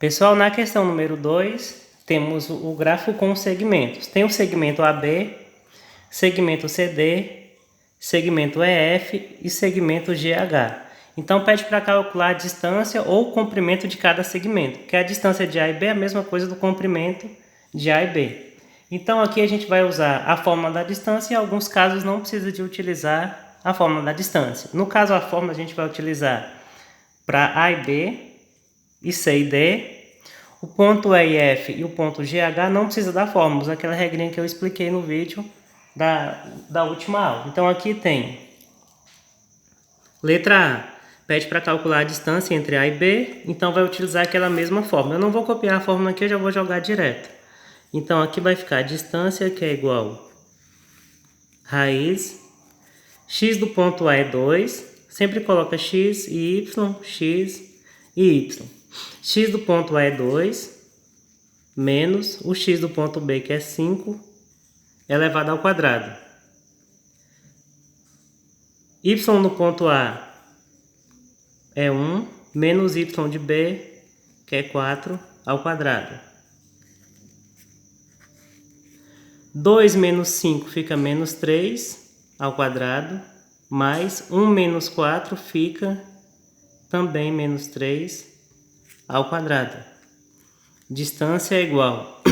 Pessoal, na questão número 2, temos o gráfico com segmentos. Tem o segmento AB, segmento CD, segmento EF e segmento GH. Então, pede para calcular a distância ou o comprimento de cada segmento, que a distância de A e B é a mesma coisa do comprimento de A e B. Então, aqui a gente vai usar a fórmula da distância e em alguns casos não precisa de utilizar a fórmula da distância. No caso, a fórmula a gente vai utilizar para A e B e C e D. O ponto E e F e o ponto GH não precisa da fórmula, usa aquela regrinha que eu expliquei no vídeo da última aula. Então aqui tem letra A, pede para calcular a distância entre A e B, então vai utilizar aquela mesma fórmula. Eu não vou copiar a fórmula aqui, eu já vou jogar direto. Então aqui vai ficar a distância, que é igual raiz, x do ponto A é 2, sempre coloca x e y, x e y. X do ponto A é 2, menos o x do ponto B, que é 5, elevado ao quadrado. Y no ponto A é 1, menos y de B, que é 4, ao quadrado. 2 menos 5 fica menos 3, ao quadrado, mais 1 menos 4 fica também menos 3, ao quadrado. Distância é igual.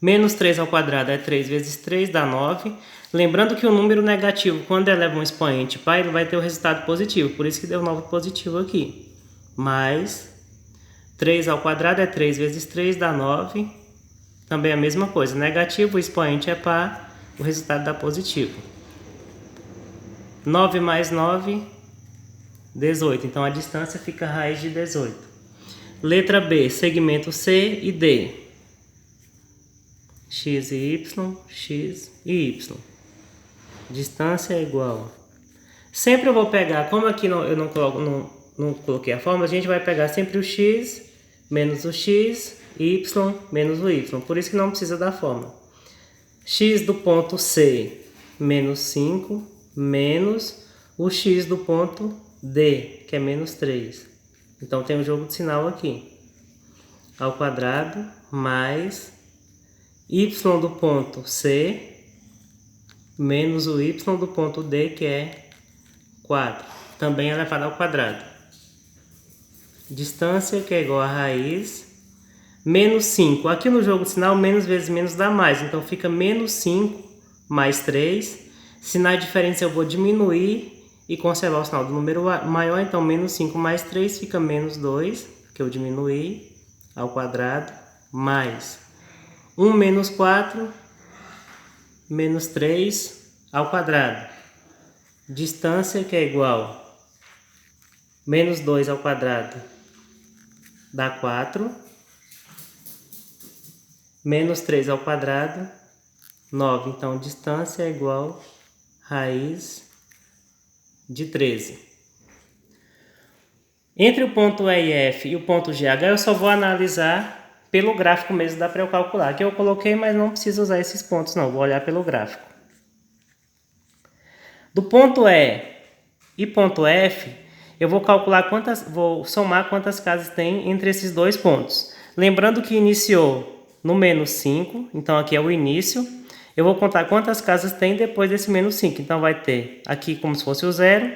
Menos 3 ao quadrado é 3 vezes 3, dá 9. Lembrando que o número negativo, quando eleva um expoente par, ele vai ter o resultado positivo. Por isso que deu 9 positivo aqui. Mais 3 ao quadrado é 3 vezes 3, dá 9. Também a mesma coisa. Negativo, o expoente é par, o resultado dá positivo. 9 mais 9, 18. Então a distância fica raiz de 18. Letra B, segmento C e D. X e Y, X e Y. Distância é igual. Sempre eu vou pegar, como aqui eu não coloquei a fórmula, a gente vai pegar sempre o X menos o X, Y menos o Y. Por isso que não precisa da fórmula. X do ponto C menos 5 menos o X do ponto D, que é menos 3. Então tem um jogo de sinal aqui. Ao quadrado mais y do ponto C menos o y do ponto D, que é 4. Também elevado ao quadrado. Distância, que é igual a raiz, menos 5. Aqui no jogo de sinal, menos vezes menos dá mais. Então fica menos 5 mais 3. Se na diferença eu vou diminuir e conservar o sinal do número maior, então menos 5 mais 3 fica menos 2, que eu diminuí, ao quadrado, mais 1 menos 4, menos 3, ao quadrado. Distância, que é igual menos 2 ao quadrado, dá 4. Menos 3 ao quadrado, 9. Então, distância é igual raiz de 13. Entre o ponto E e F e o ponto GH, eu só vou analisar pelo gráfico mesmo, dá para eu calcular. Aqui eu coloquei, mas não preciso usar esses pontos, não. Vou olhar pelo gráfico. Do ponto E e ponto F, eu vou calcular vou somar quantas casas tem entre esses dois pontos. Lembrando que iniciou no menos 5, então aqui é o início. Eu vou contar quantas casas tem depois desse menos 5. Então vai ter aqui como se fosse o 0,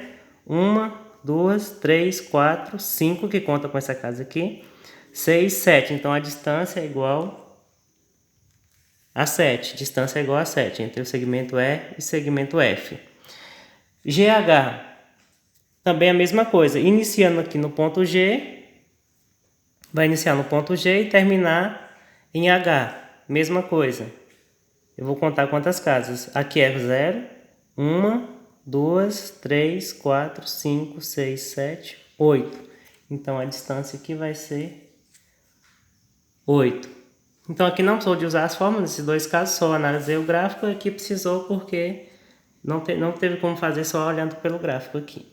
1, 2, 3, 4, 5, que conta com essa casa aqui, 6, 7. Então a distância é igual a 7. Distância é igual a 7 entre o segmento E e o segmento F. GH, também a mesma coisa. Iniciando aqui no ponto G, vai iniciar no ponto G e terminar em H. Mesma coisa. Eu vou contar quantas casas. Aqui é 0, 1, 2, 3, 4, 5, 6, 7, 8. Então a distância aqui vai ser 8. Então aqui não precisou de usar as fórmulas, nesses dois casos, só analisei o gráfico. Aqui precisou porque não teve como fazer só olhando pelo gráfico aqui.